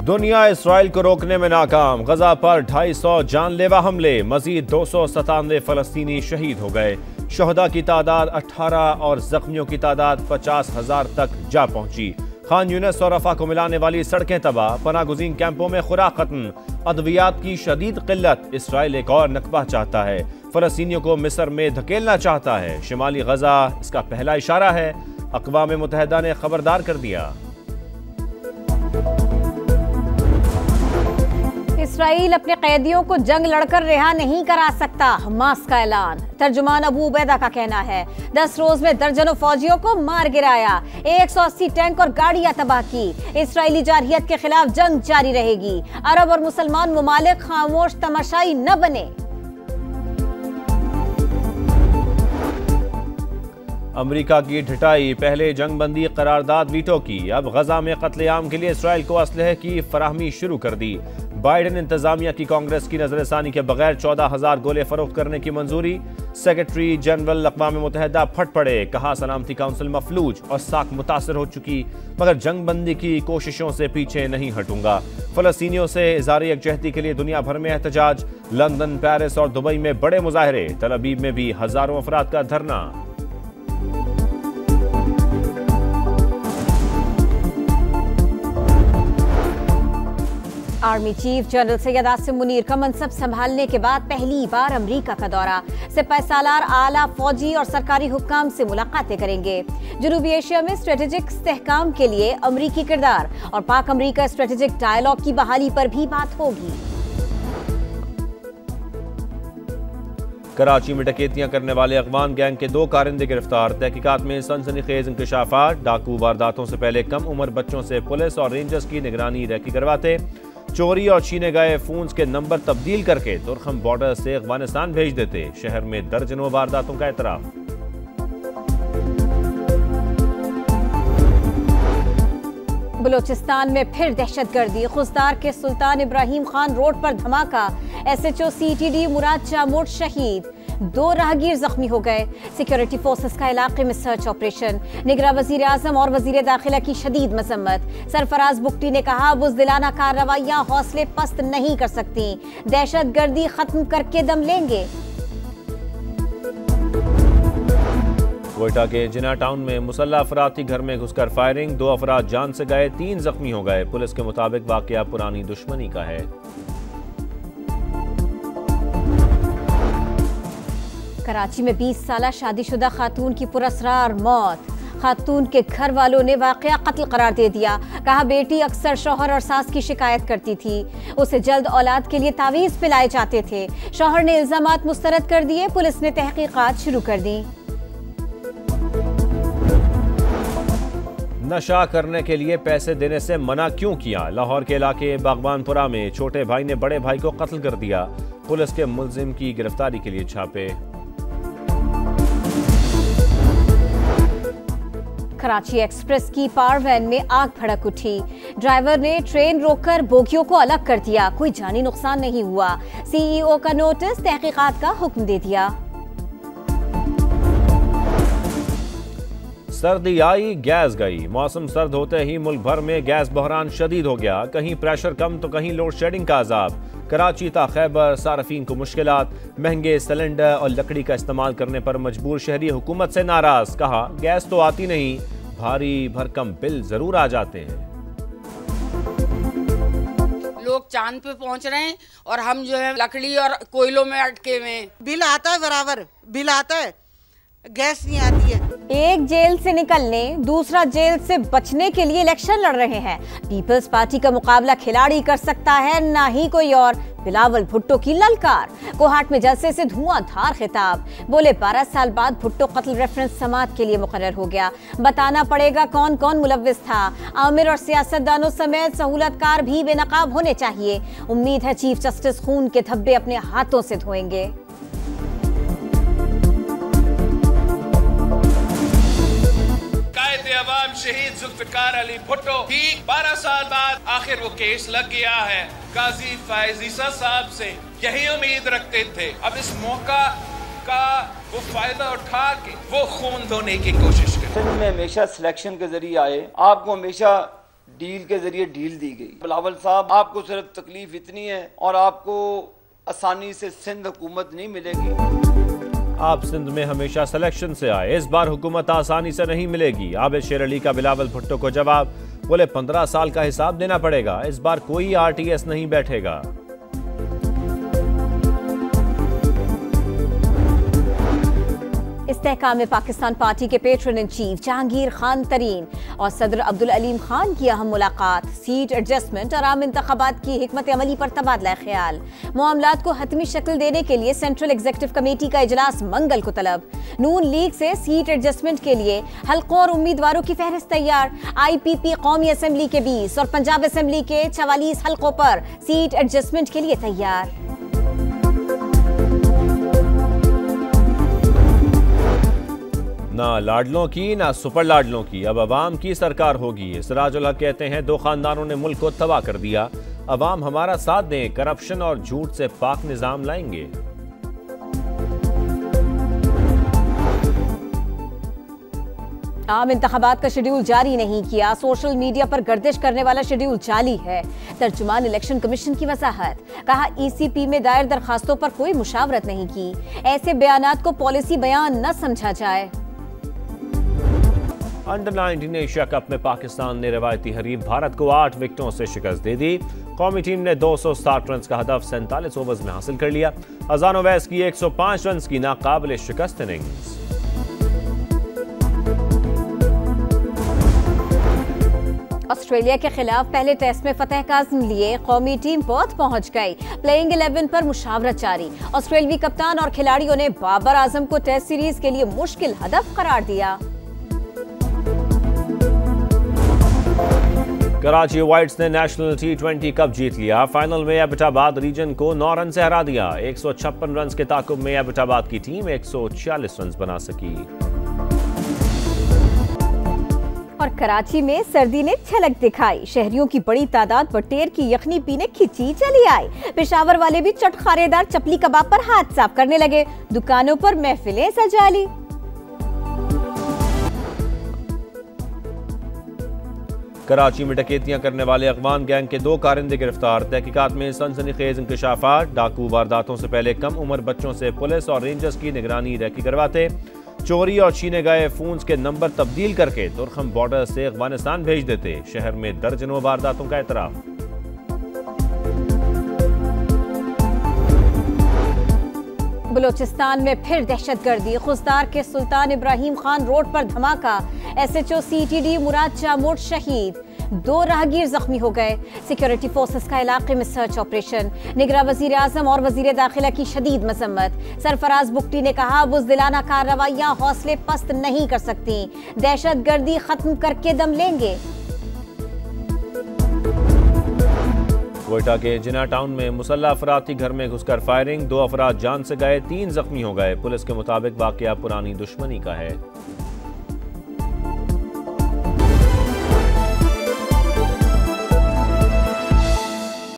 दुनिया इसराइल को रोकने में नाकाम। गजा पर 250 जानलेवा हमले, मजीद 297 फलस्तीनी शहीद हो गए। शहदा की तादाद 18 और जख्मियों की तादाद 50,000 तक जा पहुंची। खान यूनिस और रफा को मिलाने वाली सड़कें तबाह, पनागुज़ीन कैंपों में खुराक खत्म, अद्वियात की शदीद किल्लत। इसराइल एक और नकबा चाहता है, फलस्तीनियों को मिस्र में धकेलना चाहता है। शिमाली गजा इसका पहला इशारा है। अक़वाम मुत्तहिदा ने खबरदार कर दिया। इसराइल अपने कैदियों को जंग लड़कर रिहा नहीं करा सकता, हमास का ऐलान। तर्जुमान अबू उबैदा का कहना है 10 रोज में दर्जनों फौजियों को मार गिराया, 180 टैंक और गाड़ियां तबाह की। इसराइली जारहियत के खिलाफ जंग जारी रहेगी। अरब और मुसलमान ममालिक खामोश तमाशाई न बने। अमेरिका की ढिठाई, पहले जंगबंदी करारदाद वीटो की, अब गजा में कत्लेआम के लिए इसराइल को असलहे की फराहमी शुरू कर दी। बाइडेन इंतजामिया की कांग्रेस की नजरसानी के बगैर 14,000 गोले फरोख्त करने की मंजूरी। सेक्रेटरी जनरल अक़वाम मुत्तहिदा फट पड़े, कहा सलामती काउंसिल मफलूज और साख मुतासर हो चुकी, मगर जंगबंदी की कोशिशों से पीछे नहीं हटूंगा। फलस्तीनियों से इज़हार यकजहती के लिए दुनिया भर में एहतजाज। लंदन, पेरिस और दुबई में बड़े मुजाहरे, तल अबीब में भी हजारों अफराद का धरना। Army chief general Syed Asim Munir का मनसब संभालने के बाद पहली बार अमेरिका का दौरा। सिपाही सालार आला फौजी और सरकारी हुक्काम से मुलाकातें करेंगे। जनूबी एशिया में स्ट्रेटेजिक इस्तेहकाम के लिए अमेरिकी किरदार और पाक अमेरिका स्ट्रेटेजिक डायलॉग की बहाली पर भी बात होगी। कराची में डकैतियां करने वाले अगवान गैंग के 2 कारिंदे गिरफ्तार। तहकीकात में सनसनीखेज इंकशाफात। डाकू वारदातों से पहले कम उम्र बच्चों से पुलिस और रेंजर्स की निगरानी रैकी करवाते। चोरी और छीने गए फोन्स के नंबर तब्दील करके तुर्खम बॉर्डर से अफगानिस्तान भेज देते। शहर में दर्जनों वारदातों का एतराफ। बलोचिस्तान में फिर दहशतगर्दी। खुजदार के सुल्तान इब्राहिम खान रोड पर धमाका, SHO CTD मुराद चामोट शहीद, 2 राहगीर जख्मी हो गए। सिक्योरिटी फोर्सेस का इलाके में सर्च ऑपरेशन। निगरां वजीर आजम और वजीर दाखिला की शदीद मजम्मत। सरफराज बुगटी ने कहा बुज़दिलाना कार्रवाइयां हौसले पस्त नहीं कर सकती, दहशतगर्दी खत्म करके दम लेंगे। कोयटा के जिना टाउन में मुसल्लह अफराद की घर में घुसकर फायरिंग, 2 अफराद जान से गए, 3 जख्मी हो गए। पुलिस के मुताबिक वाकया पुरानी दुश्मनी का है। कराची में 20 साला शादीशुदा खातून की पुरअसरार मौत। खातून के घर वालों ने वाकया कत्ल करार दे दिया। कहा बेटी अक्सर शौहर और सास की शिकायत करती थी, उसे जल्द औलाद के लिए तावीज़ पिलाए जाते थे। शौहर ने इल्जामात मुस्तरद कर दिए, पुलिस ने तहकीकात शुरू कर दी। नशा करने के लिए पैसे देने से मना क्यों किया? लाहौर के इलाके बागबानपुरा में छोटे भाई ने बड़े भाई को कत्ल कर दिया। पुलिस के मुलजिम की गिरफ्तारी के लिए छापे। कराची एक्सप्रेस की पावर वैन में आग भड़क उठी। ड्राइवर ने ट्रेन रोककर बोगियों को अलग कर दिया, कोई जानी नुकसान नहीं हुआ। CEO का नोटिस, तहकीकात का हुक्म दे दिया। सर्दी आई, गैस गई। मौसम सर्द होते ही मुल्क भर में गैस बहरान शदीद हो गया। कहीं प्रेशर कम तो कहीं लोड शेडिंग का अजाब। कराची ता खैबर सार्फिन को मुश्किलात, महंगे सिलेंडर और लकड़ी का इस्तेमाल करने पर मजबूर शहरी हुकूमत से नाराज। कहा गैस तो आती नहीं, भारी भरकम बिल जरूर आ जाते हैं। लोग चांद पे पहुंच रहे हैं और हम जो है लकड़ी और कोयलों में अटके हुए हैं। बिल आता है, बराबर बिल आता है, गैस नहीं आती है। एक जेल से निकलने दूसरा जेल से बचने के लिए इलेक्शन लड़ रहे हैं। पीपल्स पार्टी का मुकाबला खिलाड़ी कर सकता है, ना ही कोई और। बिलावल भुट्टो की ललकार। कोहाट में जलसे से धुआंधार खिताब। बोले 12 साल बाद भुट्टो कत्ल रेफरेंस समात के लिए मुकर्रर हो गया। बताना पड़ेगा कौन कौन मुलव्विस था। आमिर और सियासतदानों समेत सहूलतकार भी बेनकाब होने चाहिए। उम्मीद है चीफ जस्टिस खून के धब्बे अपने हाथों से धोएंगे। शहीद जुल्फिकार अली भुट्टो की 12 साल बाद आखिर वो केस लग गया है। काजी फैज ईसा साहब से यही उम्मीद रखते थे। अब इस मौका का वो फायदा उठा के वो खून धोने की कोशिश करें। फिल्म में हमेशा सिलेक्शन के जरिए आए, आपको हमेशा डील के जरिए ढील दी गई। बिलावल साहब, आपको सिर्फ तकलीफ इतनी है और आपको आसानी से सिंध हुकूमत नहीं मिलेगी। आप सिंध में हमेशा सिलेक्शन से आए, इस बार हुकूमत आसानी से नहीं मिलेगी। आबिद शेर अली का बिलावल भुट्टो को जवाब, बोले 15 साल का हिसाब देना पड़ेगा, इस बार कोई RTS नहीं बैठेगा। इस्तेहकाम में पाकिस्तान पार्टी के patron in chief Jahangir Khan Tareen और सदर अब्दुल अलीम खान की अहम मुलाकात। सीट एडजस्टमेंट और आम इंतखाबात की हिकमत अमली पर तबादला ख्याल। मामलात को हतमी शक्ल देने के लिए सेंट्रल एग्जीक्यूटिव कमेटी का इजलास मंगल को तलब। नून लीग से सीट एडजस्टमेंट के लिए हल्कों और उम्मीदवारों की फहरिस्त तैयार। IPP कौमी असम्बली के 20 और पंजाब असम्बली के 44 हल्कों पर सीट एडजस्टमेंट के लिए तैयार। ना लाडलों की ना सुपर लाडलों की, अब अवाम की सरकार होगी। सिराजुल हक कहते हैं 2 खानदानों ने मुल्क को तबाह कर दिया, अवाम हमारा साथ दें, करप्शन और झूठ से पाक निजाम लाएंगे। आम इंतखाबात का शेड्यूल जारी नहीं किया, सोशल मीडिया पर गर्दिश करने वाला शेड्यूल जाली है। तर्जुमान इलेक्शन कमीशन की वजाहत, कहा ECP में दायर दरखास्तों पर कोई मुशावरत नहीं की, ऐसे बयानात को पॉलिसी बयान न समझा जाए। अंडर 19 एशिया कप में पाकिस्तान ने रवायती हरीफ भारत को 8 विकेटों से शिकस्त दे दी। कौमी टीम ने 260 रन का हदफ 47 ओवर्स में हासिल कर लिया। अजान ओवैस की 105 रन की नाकाबिल शिकस्त इनिंग्स। ऑस्ट्रेलिया के खिलाफ पहले टेस्ट में फतह का अज़्म लिए कौमी टीम पर्थ पहुंच गई। प्लेइंग 11 पर मुशावरत जारी। ऑस्ट्रेलियाई कप्तान और खिलाड़ियों ने बाबर आजम को टेस्ट सीरीज के लिए मुश्किल हदफ करार दिया। कराची वाइट्स ने नेशनल T20 कप जीत लिया। फाइनल में एबटाबाद रीजन को 9 रन से हरा दिया। 156 रन के ताकुब में एबटाबाद की टीम 146 रन बना सकी। और कराची में सर्दी ने झलक दिखाई। शहरियों की बड़ी तादाद बटेर की यखनी पीने खिंची चली आई। पेशावर वाले भी चटखारेदार चपली कबाब पर हाथ साफ करने लगे। दुकानों पर महफिलें सजा ली। कराची में डकैतियां करने वाले अगवान गैंग के 2 कारिंदे गिरफ्तार। तहकीकात में सनसनीखेज इंकशाफात। डाकू वारदातों से पहले कम उम्र बच्चों से पुलिस और रेंजर्स की निगरानी रैकी करवाते। चोरी और छीने गए फोन्स के नंबर तब्दील करके तुर्खम बॉर्डर से अफगानिस्तान भेज देते। शहर में दर्जनों वारदातों का एतराफ। बलोचिस्तान में फिर दहशतगर्दी। खुजदार के सुल्तान इब्राहिम खान रोड पर धमाका। SHO CTD मुराद चामोट शहीद। 2 राहगीर जख्मी हो गए। सिक्योरिटी फोर्सेस का इलाके में सर्च ऑपरेशन। निगरा वजीर आजम और वजीर दाखिला की शदीद मजम्मत। सरफराज बुगटी ने कहा बुज़दिलाना कार्रवाइयां हौसले पस्त नहीं कर सकती, दहशतगर्दी खत्म करके दम लेंगे। कोयटा के जिना टाउन में मुसल्ला अफराद की घर में घुसकर फायरिंग। 2 अफराद जान से गए, 3 जख्मी हो गए। पुलिस के मुताबिक वाकया पुरानी दुश्मनी का है।